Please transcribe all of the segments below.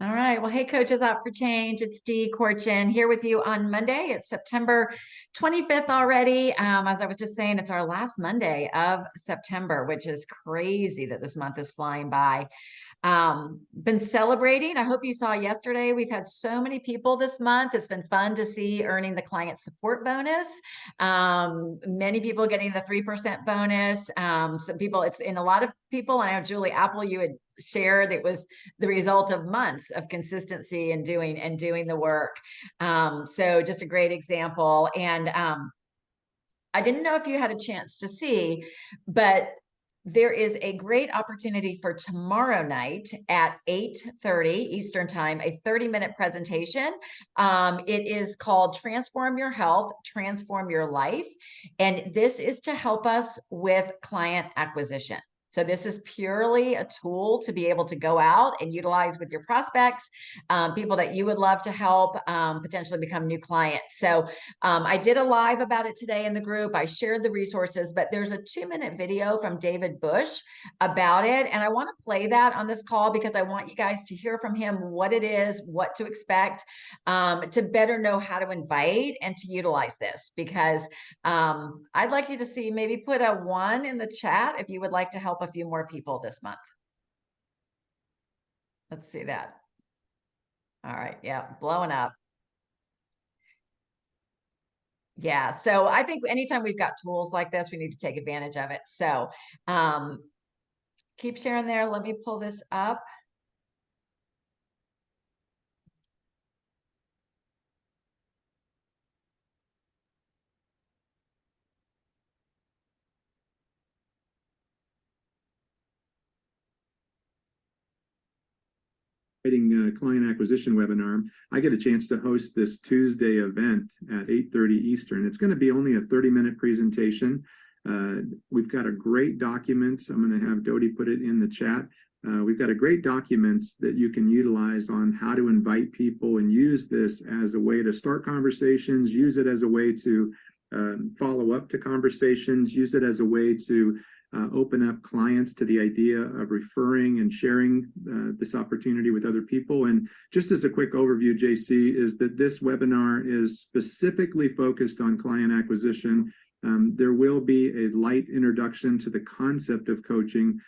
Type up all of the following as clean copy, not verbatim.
All right. Well, hey, Coaches Out for Change. It's Dee Corchin here with you on Monday. It's September 25th already. As I was just saying, it's our last Monday of September, which is crazy that this month is flying by. Been celebrating. I hope you saw yesterday. We've had so many people this month. It's been fun to see earning the client support bonus. Many people getting the 3% bonus. Some people, it's in a lot of people. I know Julie Apple, you had shared it was the result of months of consistency and doing the work. So just a great example. And I didn't know if you had a chance to see, but there is a great opportunity for tomorrow night at 8:30 Eastern Time, a 30-minute presentation. It is called Transform Your Health, Transform Your Life. And this is to help us with client acquisition. So this is purely a tool to be able to go out and utilize with your prospects, people that you would love to help potentially become new clients. So I did a live about it today in the group. I shared the resources, but there's a 2-minute video from David Bush about it. And I want to play that on this call because I want you guys to hear from him what it is, what to expect, to better know how to invite and to utilize this. Because I'd like you to see, maybe put a 1 in the chat if you would like to help a few more people this month. Let's see that. All right. Yeah, blowing up. Yeah. So I think anytime we've got tools like this, we need to take advantage of it. So keep sharing there. Let me pull this up. Client acquisition webinar. I get a chance to host this Tuesday event at 8:30 Eastern. It's going to be only a 30-minute presentation. We've got a great document. I'm going to have Dodie put it in the chat. We've got a great document that you can utilize on how to invite people and use this as a way to start conversations, use it as a way to follow up to conversations, use it as a way to open up clients to the idea of referring and sharing this opportunity with other people. And just as a quick overview, JC, is that this webinar is specifically focused on client acquisition. There will be a light introduction to the concept of coaching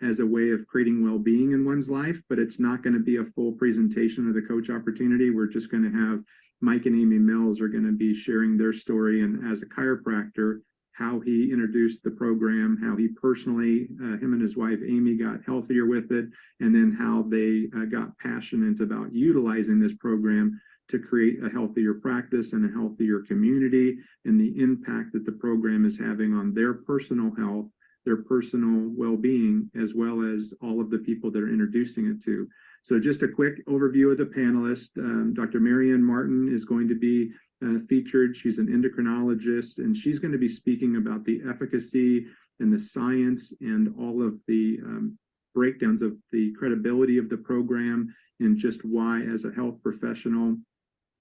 as a way of creating well-being in one's life, but it's not going to be a full presentation of the coach opportunity. We're just going to have Mike and Amy Mills are going to be sharing their story, and as a chiropractor, how he introduced the program, how he personally, him and his wife, Amy, got healthier with it, and then how they got passionate about utilizing this program to create a healthier practice and a healthier community, and the impact that the program is having on their personal health, their personal well-being, as well as all of the people that are introducing it to. So just a quick overview of the panelists. Dr. Marianne Martin is going to be featured. She's an endocrinologist, and she's going to be speaking about the efficacy and the science and all of the breakdowns of the credibility of the program, and just why, as a health professional,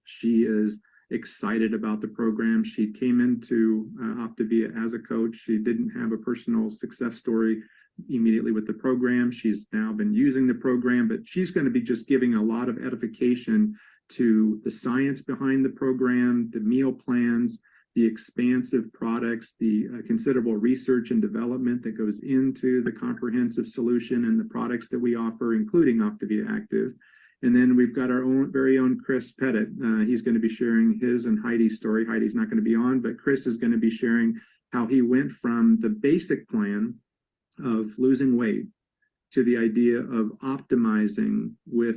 she is excited about the program. She came into Optavia as a coach. She didn't have a personal success story immediately with the program. She's now been using the program, but she's going to be just giving a lot of edification to the science behind the program, the meal plans, the expansive products, the considerable research and development that goes into the comprehensive solution and the products that we offer, including Optavia Active. And then we've got our own very own Chris Pettit. He's going to be sharing his and Heidi's story. Heidi's not going to be on, but Chris is going to be sharing how he went from the basic plan of losing weight to the idea of optimizing with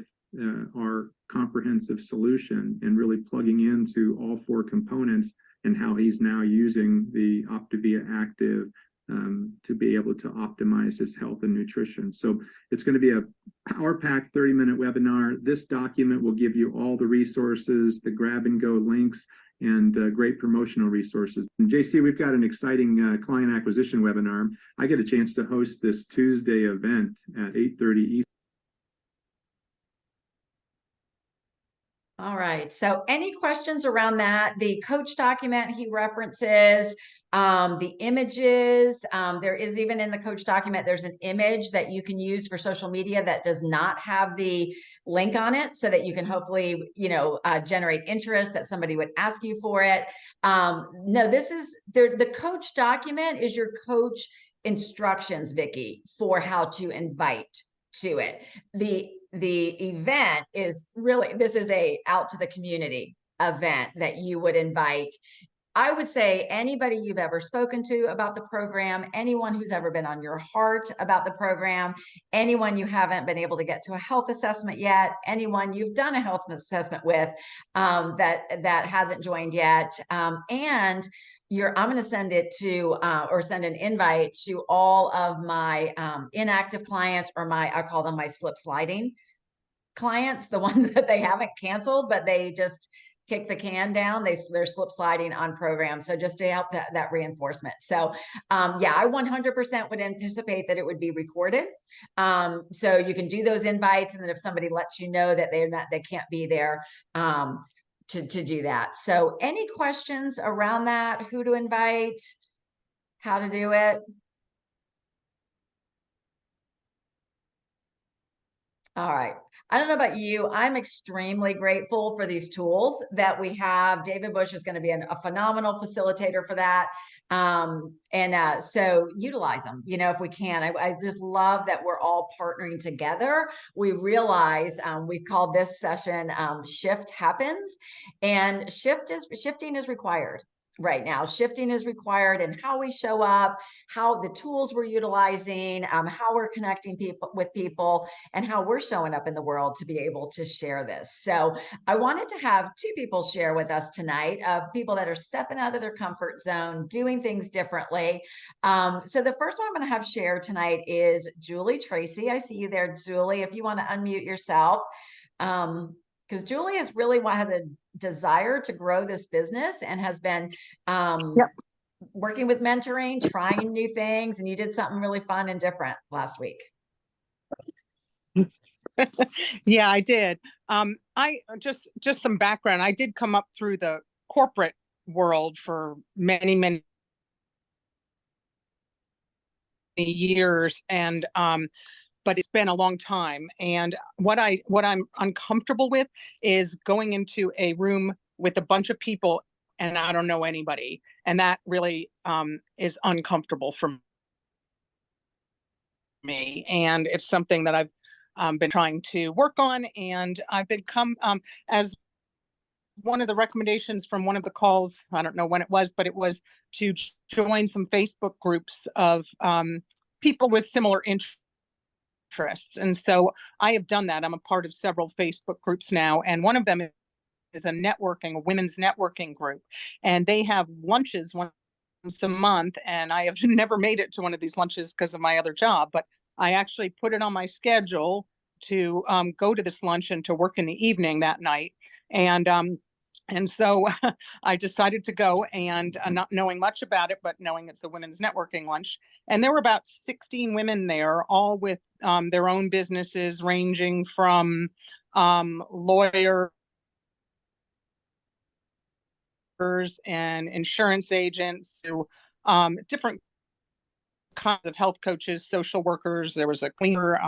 our comprehensive solution and really plugging into all 4 components, and how he's now using the Optavia Active to be able to optimize his health and nutrition. So it's going to be a power-packed 30-minute webinar. This document will give you all the resources, the grab-and-go links, and great promotional resources. And JC, we've got an exciting client acquisition webinar. I get a chance to host this Tuesday event at 8:30 Eastern. All right. So any questions around that? The coach document he references, The images, there is even in the coach document, there's an image that you can use for social media that does not have the link on it, so that you can hopefully, generate interest, that somebody would ask you for it. No, this is the coach document is your coach instructions, Vicki, for how to invite to it. The event is really, this is a out to the community event that you would invite. I would say anybody you've ever spoken to about the program, anyone who's ever been on your heart about the program, anyone you haven't been able to get to a health assessment yet, anyone you've done a health assessment with that hasn't joined yet, and I'm going to send it to or send an invite to all of my inactive clients, or I call them my slip sliding clients, the ones that they haven't canceled, but they just kick the can down. They're slip sliding on programs. So just to help that reinforcement. So yeah, I 100% would anticipate that it would be recorded. So you can do those invites, and then if somebody lets you know that they can't be there, to do that. So any questions around that? Who to invite? How to do it? All right. I don't know about you. I'm extremely grateful for these tools that we have. David Bush is going to be a phenomenal facilitator for that. So utilize them, if we can. I just love that we're all partnering together. We realize we've called this session Shift Happens, and shifting is required. Right now, shifting is required in how we show up, how the tools we're utilizing, how we're connecting with people, and how we're showing up in the world to be able to share this. So I wanted to have two people share with us tonight, people that are stepping out of their comfort zone, doing things differently. So the first one I'm going to have share tonight is Julie Tracy. I see you there, Julie. If you want to unmute yourself. Because Julie has a desire to grow this business and has been working with mentoring, trying new things, and you did something really fun and different last week. Yeah, I did. I just some background. I did come up through the corporate world for many years, and but it's been a long time. And what I'm uncomfortable with is going into a room with a bunch of people and I don't know anybody, and that really is uncomfortable for me. And it's something that I've been trying to work on, and I've become as one of the recommendations from one of the calls, I don't know when it was, but it was to join some Facebook groups of people with similar interests. And so I have done that. I'm a part of several Facebook groups now, and one of them is a women's networking group, and they have lunches once a month. And I have never made it to one of these lunches because of my other job, but I actually put it on my schedule to go to this lunch and to work in the evening that night. And so I decided to go, and not knowing much about it, but knowing it's a women's networking lunch. And there were about 16 women there, all with their own businesses, ranging from lawyers and insurance agents to different kinds of health coaches, social workers. There was a cleaner.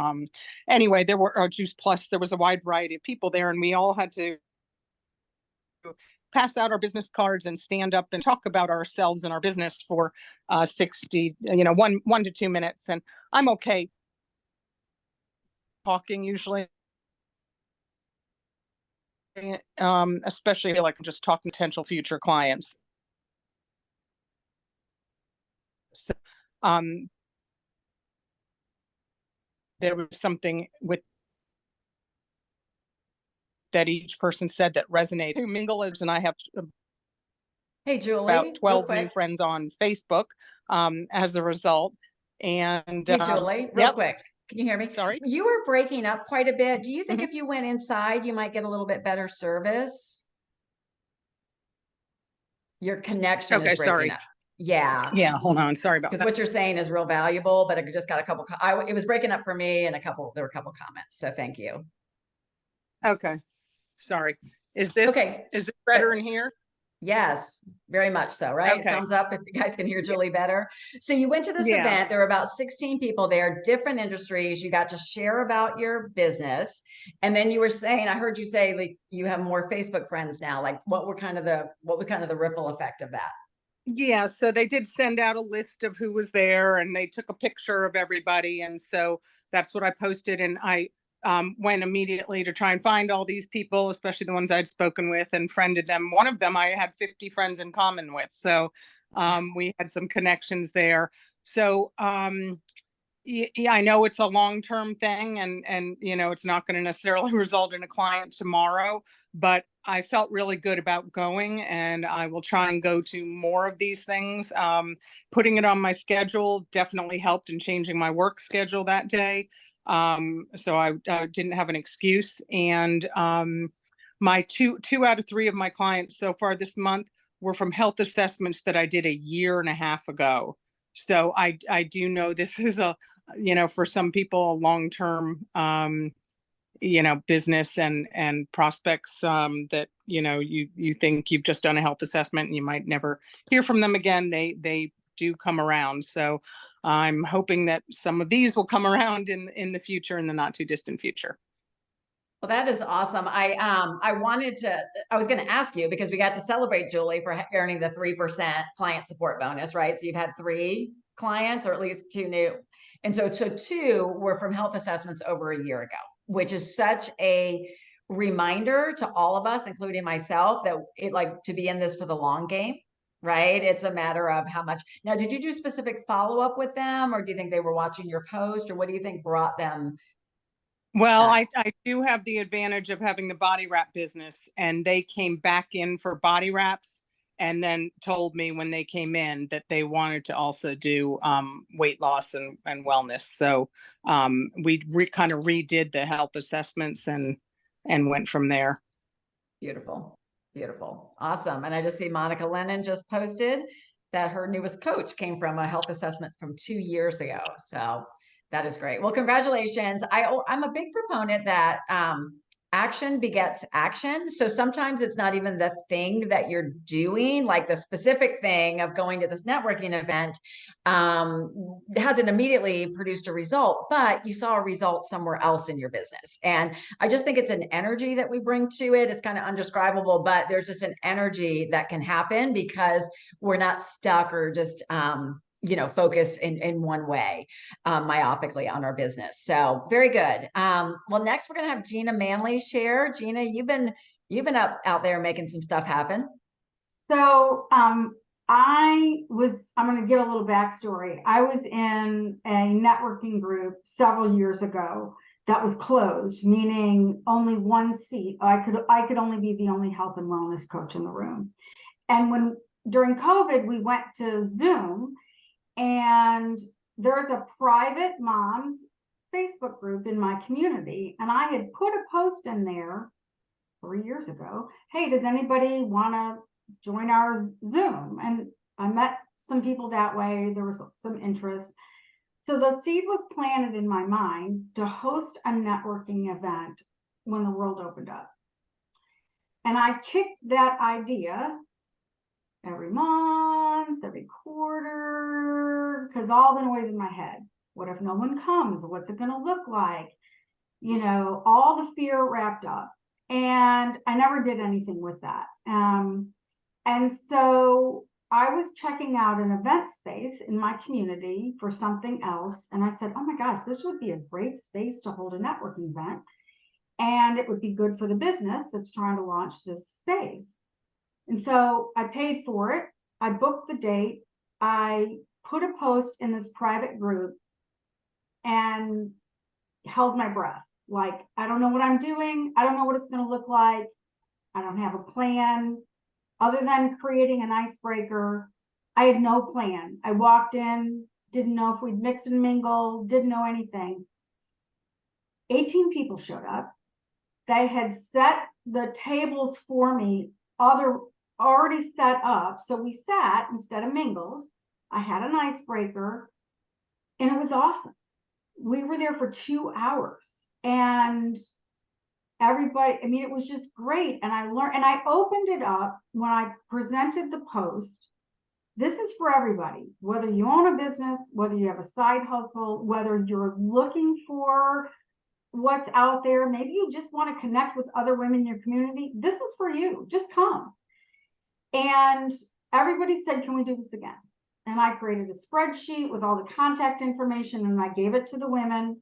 Anyway, there were Juice Plus. There was a wide variety of people there, and we all had to pass out our business cards and stand up and talk about ourselves and our business for 1 to 2 minutes. And I'm okay talking usually, especially like just talking to potential future clients. So there was something with that each person said that resonated. Mingle is, and I have Hey, Julie, about 12 new friends on Facebook as a result. And hey, Julie, real quick. Can you hear me? Sorry. You were breaking up quite a bit. Do you think if you went inside, you might get a little bit better service? Your connection is breaking up. Yeah. Yeah. Hold on. Sorry about that. Because what you're saying is real valuable, but I just got a couple. It was breaking up for me, and there were a couple comments. So thank you. Okay. Sorry. Is this okay? Is it better in here? Yes, very much so, right? Okay. Thumbs up if you guys can hear Julie better. So you went to this Yeah. event. There were about 16 people there, different industries. You got to share about your business. And then you were saying, I heard you say like you have more Facebook friends now. Like what was kind of the ripple effect of that? Yeah, so they did send out a list of who was there and they took a picture of everybody. And so that's what I posted. And I went immediately to try and find all these people, especially the ones I'd spoken with, and friended them. One of them I had 50 friends in common with. So we had some connections there. So yeah, I know it's a long-term thing and it's not going to necessarily result in a client tomorrow, but I felt really good about going and I will try and go to more of these things. Putting it on my schedule definitely helped in changing my work schedule that day. So I didn't have an excuse. And my two out of three of my clients so far this month were from health assessments that I did a year and a half ago. So I do know this is for some people, a long-term, business and prospects that, you think you've just done a health assessment and you might never hear from them again. They do come around. So I'm hoping that some of these will come around in the future, in the not too distant future. Well, that is awesome. I was going to ask you because we got to celebrate Julie for earning the 3% client support bonus, right? So you've had 3 clients or at least 2 new. And so 2 were from health assessments over a year ago, which is such a reminder to all of us, including myself, that it like to be in this for the long game, right? It's a matter of how much. Now, did you do specific follow-up with them or do you think they were watching your post or what do you think brought them Well, back? I do have the advantage of having the body wrap business, and they came back in for body wraps and then told me when they came in that they wanted to also do weight loss and wellness. So we kind of redid the health assessments and went from there. Beautiful. Beautiful. Awesome. And I just see Monica Lennon just posted that her newest coach came from a health assessment from 2 years ago. So that is great. Well, congratulations. I'm a big proponent that action begets action. So sometimes it's not even the thing that you're doing, like the specific thing of going to this networking event hasn't immediately produced a result, but you saw a result somewhere else in your business. And I just think it's an energy that we bring to it. It's kind of undescribable, but there's just an energy that can happen because we're not stuck or just focused in one way, myopically on our business. So very good. Well, next we're going to have Gina Manley share. Gina, you've been out there making some stuff happen. So I'm going to give a little backstory. I was in a networking group several years ago that was closed, meaning only one seat. I could only be the only health and wellness coach in the room. And during COVID, we went to Zoom, and there's a private moms Facebook group in my community. And I had put a post in there 3 years ago. Hey, does anybody want to join our Zoom? And I met some people that way. There was some interest. So the seed was planted in my mind to host a networking event when the world opened up. And I kicked that idea every month, every quarter, because all the noise in my head. What if no one comes? What's it going to look like? All the fear wrapped up. And I never did anything with that. And so I was checking out an event space in my community for something else. And I said, oh my gosh, this would be a great space to hold a networking event. And it would be good for the business that's trying to launch this space. And so I paid for it. I booked the date. I put a post in this private group and held my breath. Like, I don't know what I'm doing. I don't know what it's going to look like. I don't have a plan other than creating an icebreaker. I had no plan. I walked in, didn't know if we'd mix and mingle, didn't know anything. 18 people showed up. They had set the tables for me, already set up. So we sat instead of mingled. I had an icebreaker and it was awesome. We were there for 2 hours and everybody, I mean, it was just great. And I learned, and I opened it up when I presented the post. This is for everybody, whether you own a business, whether you have a side hustle, whether you're looking for what's out there, maybe you just want to connect with other women in your community. This is for you. Just come. And everybody said, can we do this again? And I created a spreadsheet with all the contact information, and I gave it to the women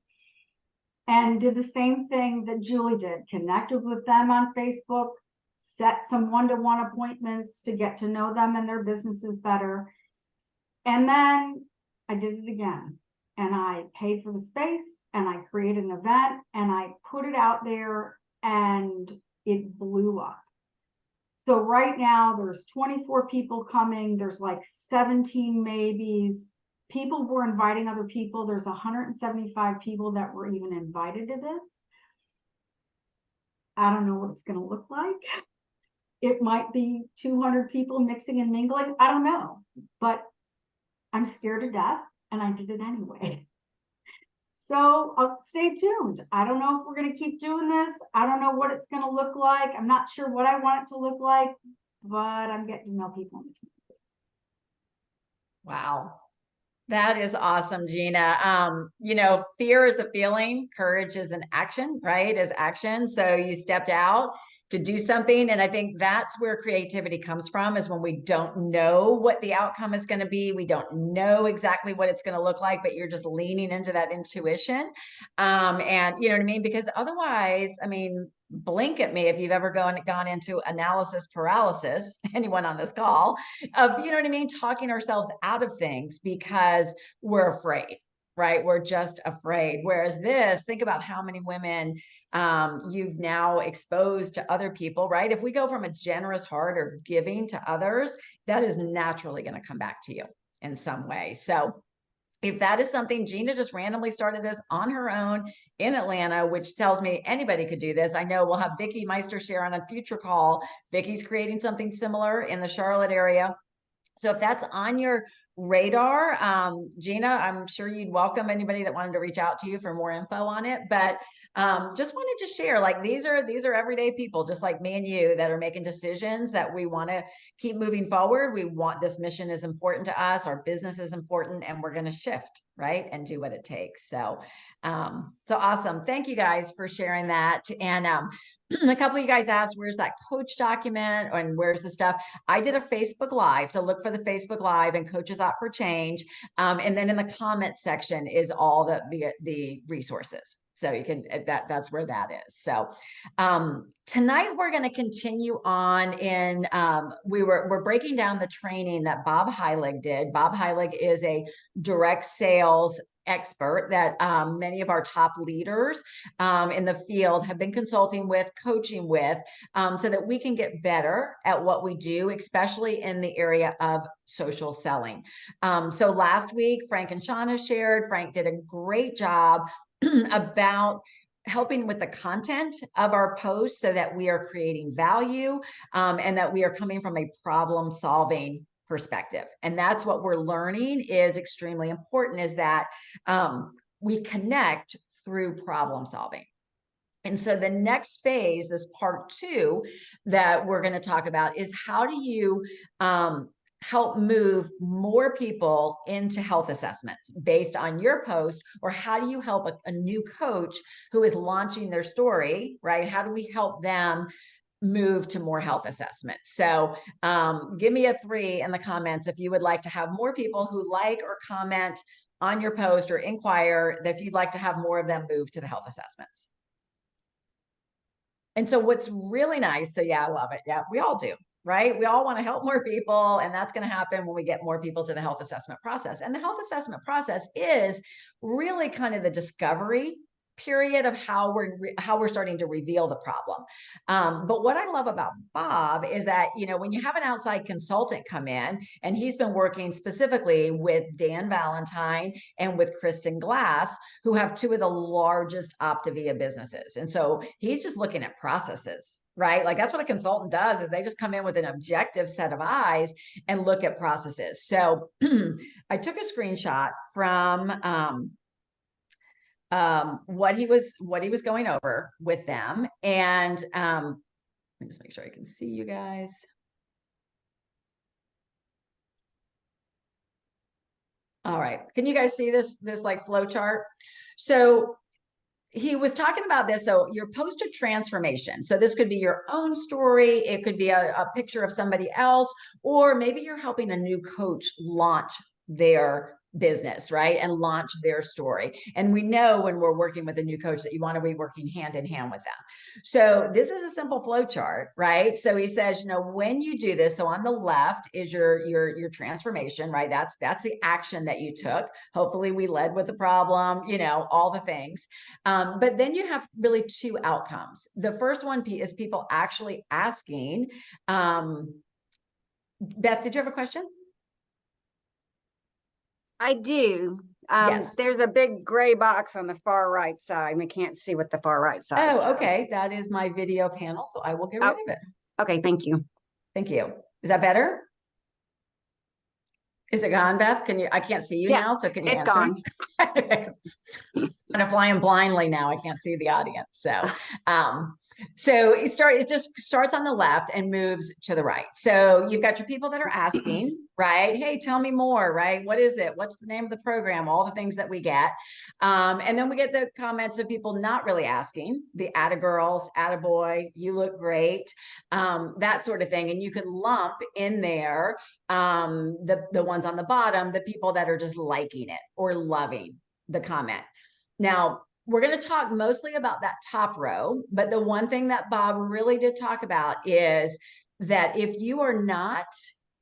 and did the same thing that Julie did, connected with them on Facebook, set some one-to-one appointments to get to know them and their businesses better. And then I did it again, and I paid for the space, and I created an event, and I put it out there, and it blew up. So right now there's 24 people coming. There's like 17 maybes. People were inviting other people. There's 175 people that were even invited to this. I don't know what it's going to look like. It might be 200 people mixing and mingling. I don't know, but I'm scared to death, and I did it anyway. So stay tuned. I don't know if we're going to keep doing this. I don't know what it's going to look like. I'm not sure what I want it to look like, but I'm getting to know people. Wow. That is awesome, Gina. You know, fear is a feeling, courage is an action, right? Is action. So you stepped out to do something. And I think that's where creativity comes from, is when we don't know what the outcome is going to be. We don't know exactly what it's going to look like, but you're just leaning into that intuition. And you know what I mean? Because otherwise, I mean, blink at me if you've ever gone into analysis paralysis, anyone on this call, of, you know what I mean, talking ourselves out of things because we're afraid, right? We're just afraid. Whereas this, think about how many women you've now exposed to other people, right? If we go from a generous heart or giving to others, that is naturally going to come back to you in some way. So if that is something, Gina just randomly started this on her own in Atlanta, which tells me anybody could do this. I know we'll have Vicki Meister share on a future call. Vicki's creating something similar in the Charlotte area. So if that's on your radar, Gina, I'm sure you'd welcome anybody that wanted to reach out to you for more info on it. But just wanted to share, like, these are everyday people just like me and you that are making decisions that we want to keep moving forward. We want, this mission is important to us, our business is important, and we're going to shift, right, and do what it takes. So so awesome. Thank you guys for sharing that. And a couple of you guys asked, where's that coach document and where's the stuff? I did a Facebook Live. So look for the Facebook Live and Coaches Out for Change. And then in the comment section is all the resources. So you can, that's where that is. So tonight we're going to continue on in, we're breaking down the training that Bob Heilig did. Bob Heilig is a direct sales expert that many of our top leaders in the field have been consulting with, coaching with, so that we can get better at what we do, especially in the area of social selling. So last week, Frank and Shauna shared. Frank did a great job about helping with the content of our posts so that we are creating value and that we are coming from a problem solving perspective. And that's what we're learning is extremely important, is that we connect through problem solving. And so the next phase, this part 2 that we're going to talk about, is how do you help move more people into health assessments based on your post, or how do you help a new coach who is launching their story, right? How do we help them move to more health assessments? So give me a 3 in the comments if you would like to have more people who like or comment on your post or inquire that if you'd like to have more of them move to the health assessments. And so what's really nice, so yeah, I love it. Yeah, we all do, right? We all want to help more people, and that's going to happen when we get more people to the health assessment process. And the health assessment process is really kind of the discovery period of how we're starting to reveal the problem. But what I love about Bob is that, you know, when you have an outside consultant come in, and he's been working specifically with Dan Valentine and with Kristen Glass, who have 2 of the largest Optavia businesses. And so he's just looking at processes, right? Like, that's what a consultant does, is they just come in with an objective set of eyes and look at processes. So I took a screenshot from what he was going over with them. And let me just make sure I can see you guys. All right. Can you guys see this like flow chart? So he was talking about this. So your post-it transformation. So this could be your own story. It could be a picture of somebody else, or maybe you're helping a new coach launch their business, right? And launch their story. And we know when we're working with a new coach that you want to be working hand in hand with them. So this is a simple flow chart, right? So he says, you know, when you do this, so on the left is your transformation, right? That's the action that you took. Hopefully we led with the problem, you know, all the things. But then you have really two outcomes. The first one is people actually asking, Beth, did you have a question? I do. Yes. There's a big gray box on the far right side. We can't see what the far right side Oh, says. okay. That is my video panel, so I will get rid of it. Okay, thank you. Thank you. Is that better? Is it gone, Beth? I can't see you Yeah, now, so can you it's answer gone. me? Kind of flying blindly now. I can't see the audience. So it just starts on the left and moves to the right. So you've got your people that are asking, right? Hey, tell me more, right? What is it? What's the name of the program? All the things that we get. And then we get the comments of people not really asking, the atta girls, atta boy, you look great, that sort of thing. And you can lump in there the ones on the bottom, the people that are just liking it or loving the comment. Now, we're going to talk mostly about that top row, but the one thing that Bob really did talk about is that if you are not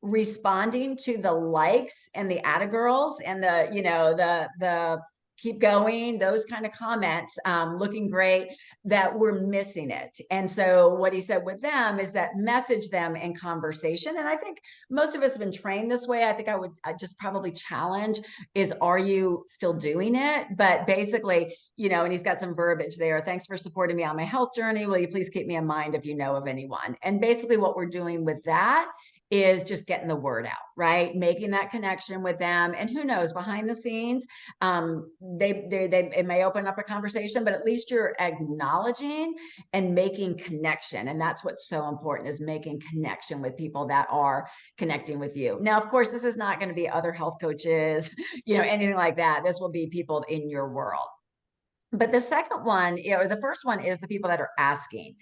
responding to the likes and the atta girls and the, you know, the keep going, those kind of comments, looking great, that we're missing it. And so what he said with them is that message them in conversation. And I think most of us have been trained this way. I think I just probably challenge is, are you still doing it? But basically, you know, and he's got some verbiage there. Thanks for supporting me on my health journey. Will you please keep me in mind if you know of anyone? And basically what we're doing with that is just getting the word out, right? Making that connection with them. And who knows, behind the scenes, it may open up a conversation, but at least you're acknowledging and making connection. And that's what's so important, is making connection with people that are connecting with you. Now, of course, this is not going to be other health coaches, you know, anything like that. This will be people in your world. But the second one, you know, the first one is the people that are asking.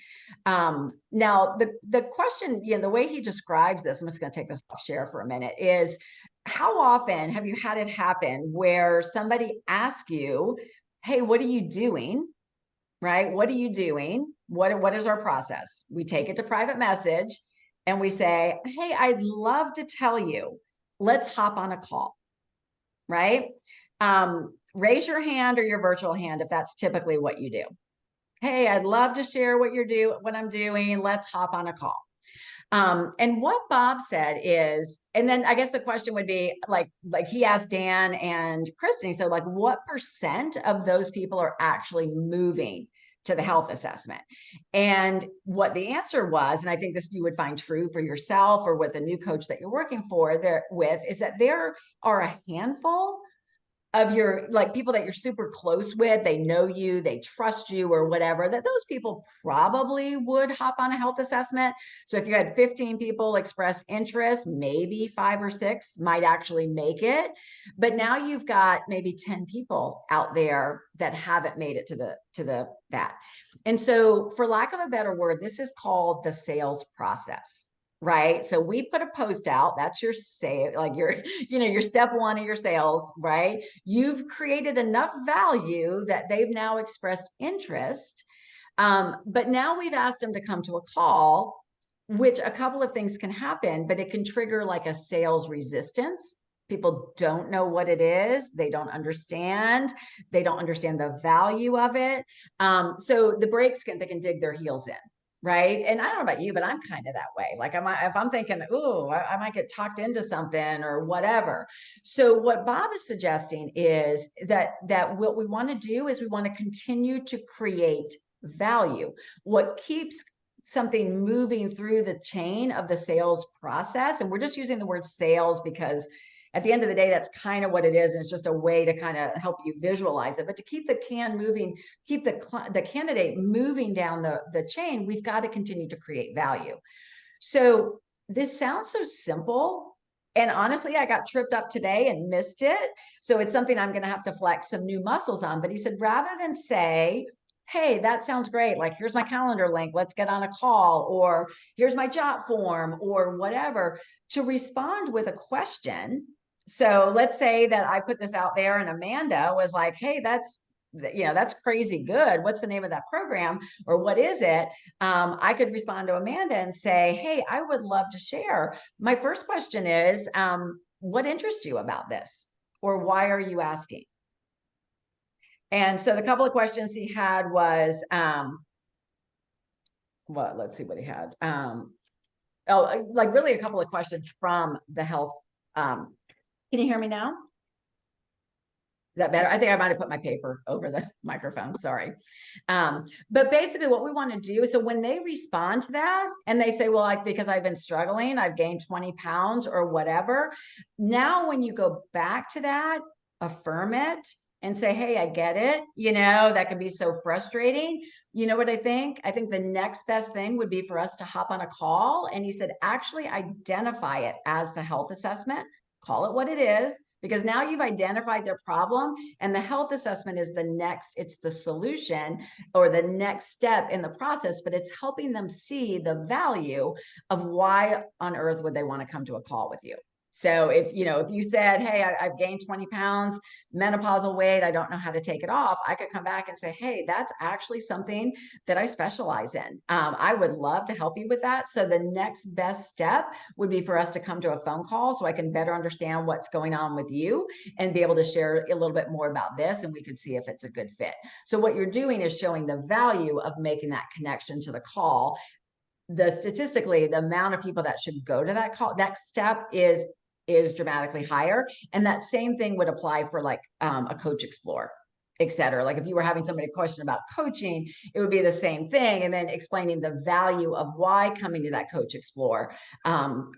Now, the question, you know, the way he describes this, I'm just going to take this off share for a minute, is how often have you had it happen where somebody asks you, hey, what are you doing? Right? What are you doing? What is our process? We take it to private message and we say, hey, I'd love to tell you, let's hop on a call. Right? Raise your hand or your virtual hand if that's typically what you do. Hey, I'd love to share what I'm doing. Let's hop on a call. And what Bob said is, and then I guess the question would be like he asked Dan and Kristen, so like what % of those people are actually moving to the health assessment? And what the answer was, and I think this you would find true for yourself or with a new coach that you're working with, is that there are a handful of your like people that you're super close with, they know you, they trust you or whatever, that those people probably would hop on a health assessment. So if you had 15 people express interest, maybe 5 or 6 might actually make it. But now you've got maybe 10 people out there that haven't made it to that. And so for lack of a better word, this is called the sales process. Right. So we put a post out. That's your like your step one of your sales, right? You've created enough value that they've now expressed interest. But now we've asked them to come to a call, which a couple of things can happen, but it can trigger like a sales resistance. People don't know what it is. They don't understand. They don't understand the value of it. So the brakes they can dig their heels in. Right. And I don't know about you, but I'm kind of that way. Like if I'm thinking, oh, I might get talked into something or whatever. So what Bob is suggesting is that what we want to do is we want to continue to create value. What keeps something moving through the chain of the sales process, and we're just using the word sales because at the end of the day, that's kind of what it is. And it's just a way to kind of help you visualize it. But to keep the can moving, keep the candidate moving down the chain, we've got to continue to create value. So this sounds so simple. And honestly, I got tripped up today and missed it. So it's something I'm going to have to flex some new muscles on. But he said, rather than say, hey, that sounds great, like, here's my calendar link, let's get on a call, or here's my job form, or whatever, to respond with a question. So let's say that I put this out there and Amanda was like, hey, that's crazy good. What's the name of that program, or what is it? I could respond to Amanda and say, hey, I would love to share. My first question is, what interests you about this? Or why are you asking? And so the couple of questions he had was, let's see what he had. Like really a couple of questions from the health. Can you hear me now? Is that better? I think I might have put my paper over the microphone. Sorry. But basically what we want to do is, so when they respond to that and they say, well, like, because I've been struggling, I've gained 20 pounds or whatever. Now, when you go back to that, affirm it and say, hey, I get it. That can be so frustrating. You know what I think? I think the next best thing would be for us to hop on a call. And he said, actually identify it as the health assessment, call it what it is. Because now you've identified their problem, and the health assessment is it's the solution or the next step in the process, but it's helping them see the value of why on earth would they want to come to a call with you. So if you said, hey, I've gained 20 pounds, menopausal weight, I don't know how to take it off, I could come back and say, hey, that's actually something that I specialize in. I would love to help you with that. So the next best step would be for us to come to a phone call so I can better understand what's going on with you and be able to share a little bit more about this, and we could see if it's a good fit. So what you're doing is showing the value of making that connection to the call. Statistically, the amount of people that should go to that call, next step is dramatically higher. And that same thing would apply for like a Coach Explore, et cetera. Like if you were having somebody question about coaching, it would be the same thing. And then explaining the value of why coming to that Coach Explore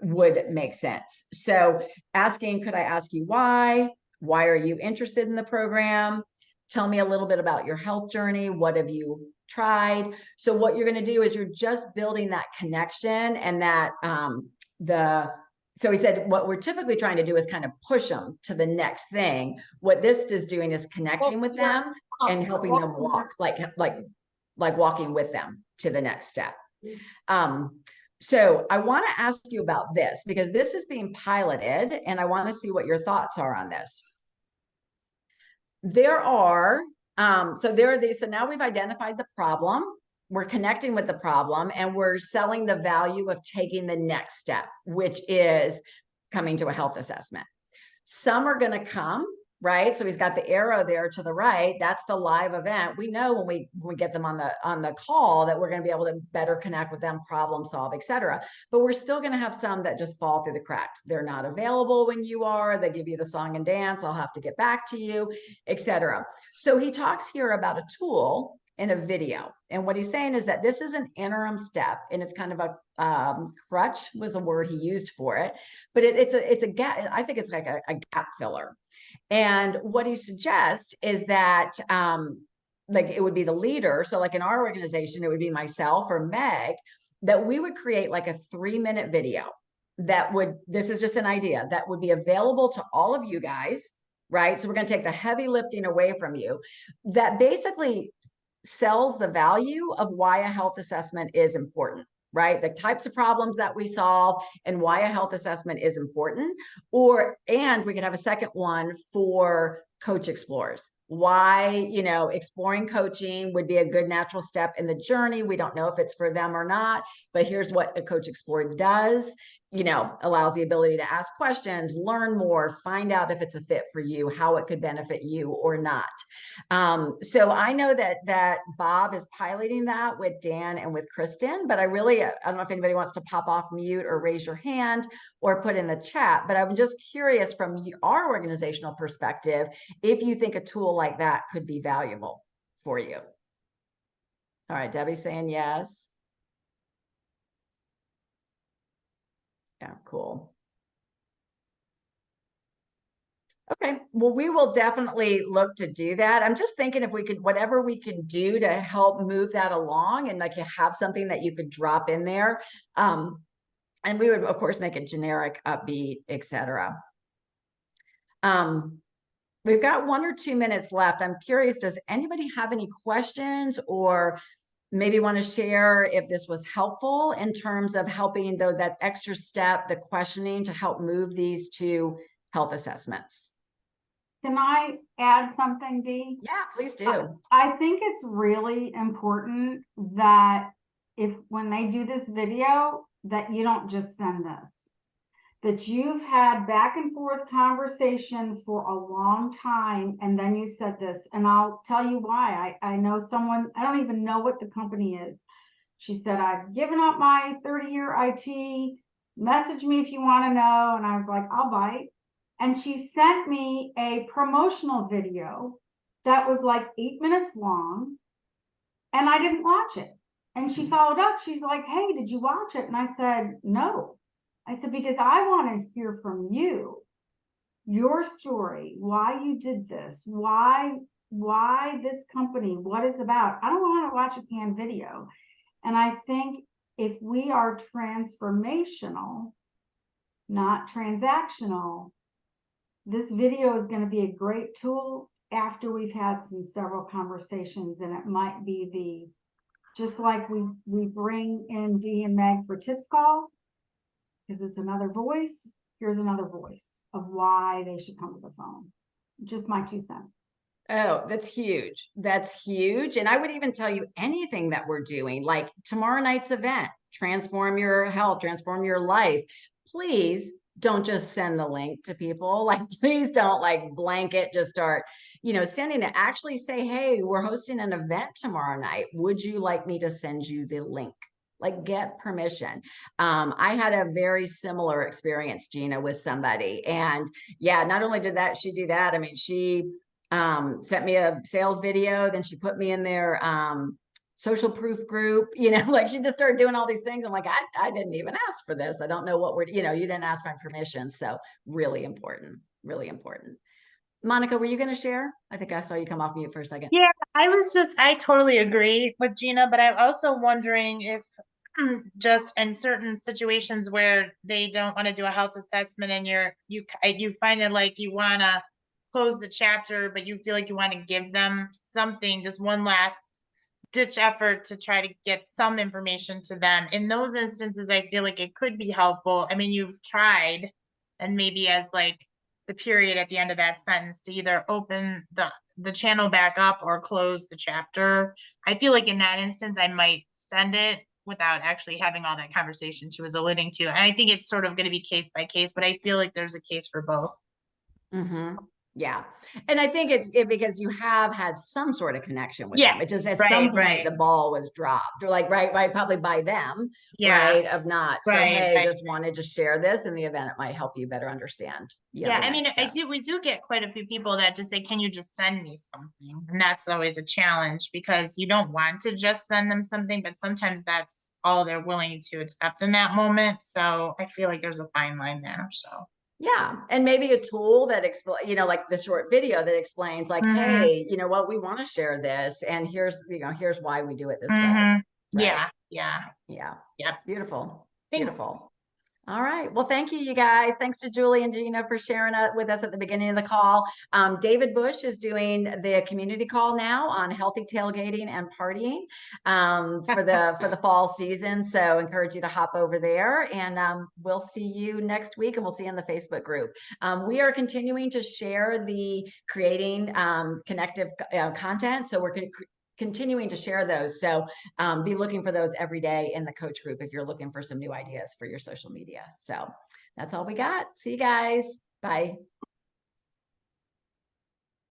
would make sense. So asking, could I ask you why? Why are you interested in the program? Tell me a little bit about your health journey. What have you tried? So what you're going to do is you're just building that connection and that so he said, what we're typically trying to do is kind of push them to the next thing. What this is doing is connecting with them and helping them walk, like walking with them to the next step. So I want to ask you about this because this is being piloted and I want to see what your thoughts are on this. So now we've identified the problem. We're connecting with the problem and we're selling the value of taking the next step, which is coming to a health assessment. Some are going to come, right? So he's got the arrow there to the right. That's the live event. We know when we get them on the call that we're going to be able to better connect with them, problem solve, et cetera. But we're still going to have some that just fall through the cracks. They're not available when you are. They give you the song and dance. I'll have to get back to you, et cetera. So he talks here about a tool in a video. And what he's saying is that this is an interim step and it's kind of a crutch was a word he used for it, but it's a gap. I think it's like a gap filler. And what he suggests is that like it would be the leader. So like in our organization, it would be myself or Meg, that we would create like a 3-minute video this is just an idea that would be available to all of you guys, right? So we're going to take the heavy lifting away from you, that basically sells the value of why a health assessment is important, right? The types of problems that we solve and why a health assessment is important. And we could have a second one for Coach Explorers. Why, exploring coaching would be a good natural step in the journey. We don't know if it's for them or not, but here's what a Coach Explorer does. Allows the ability to ask questions, learn more, find out if it's a fit for you, how it could benefit you or not. So I know that Bob is piloting that with Dan and with Kristen, but I don't know if anybody wants to pop off mute or raise your hand or put in the chat, but I'm just curious from our organizational perspective, if you think a tool like that could be valuable for you. All right, Debbie's saying yes. Yeah, cool. Okay, well, we will definitely look to do that. I'm just thinking if we could, whatever we can do to help move that along, and like you have something that you could drop in there. And we would, of course, make it generic, upbeat, etc. We've got 1 or 2 minutes left. I'm curious, does anybody have any questions, or maybe want to share if this was helpful in terms of helping, though, that extra step, the questioning, to help move these to health assessments? Can I add something, Dee? Yeah, please do. I think it's really important that when they do this video, that you don't just send this, that you've had back and forth conversation for a long time, and then you said this, and I'll tell you why. I know someone, I don't even know what the company is. She said, I've given up my 30-year IT, message me if you want to know. And I was like, I'll bite. And she sent me a promotional video that was like 8 minutes long, and I didn't watch it. And she followed up. She's like, hey, did you watch it? And I said, no. I said, because I want to hear from you, your story, why you did this, why this company, what it's about. I don't want to watch a canned video. And I think if we are transformational, not transactional, this video is going to be a great tool after we've had several conversations, and it might be just like we bring in Dee and Meg for tips calls, because it's another voice. Here's another voice of why they should come to the phone. Just my 2 cents. Oh, that's huge. That's huge. And I would even tell you anything that we're doing, like tomorrow night's event, transform your health, transform your life. Please don't just send the link to people. Like, please don't like blanket, just start, sending it. Actually say, hey, we're hosting an event tomorrow night. Would you like me to send you the link? Like, get permission. I had a very similar experience, Gina, with somebody. And yeah, not only did she do that, I mean, she sent me a sales video, then she put me in their social proof group, like she just started doing all these things. I'm like, I didn't even ask for this. I don't know what you didn't ask my permission. So really important, really important. Monica, were you going to share? I think I saw you come off mute for a second. Yeah, I totally agree with Gina, but I'm also wondering if just in certain situations where they don't want to do a health assessment and you find it like you want to close the chapter, but you feel like you want to give them something, just one last ditch effort to try to get some information to them. In those instances, I feel like it could be helpful. I mean, you've tried, and maybe as like the period at the end of that sentence to either open the channel back up or close the chapter. I feel like in that instance, I might send it without actually having all that conversation she was alluding to. And I think it's sort of going to be case by case, but I feel like there's a case for both. Mm-hmm. Yeah. And I think it's because you have had some sort of connection with them. It's just at some point the ball was dropped, or like, right, probably by them, right, of not. So, hey, just wanted to share this in the event it might help you better understand. Yeah, I mean, we do get quite a few people that just say, can you just send me something? And that's always a challenge, because you don't want to just send them something, but sometimes that's all they're willing to accept in that moment. So I feel like there's a fine line there. So yeah. And maybe a tool that explains, like the short video that explains like, hey, you know what, we want to share this, and here's why we do it this way. Right? Yeah. Beautiful. Thanks. Beautiful. All right. Well, thank you, you guys. Thanks to Julie and Gina for sharing with us at the beginning of the call. David Bush is doing the community call now on healthy tailgating and partying for the fall season. So encourage you to hop over there, and we'll see you next week, and we'll see you in the Facebook group. We are continuing to share the creating connective content. So we're continuing to share those. So be looking for those every day in the coach group if you're looking for some new ideas for your social media. So that's all we got. See you guys. Bye.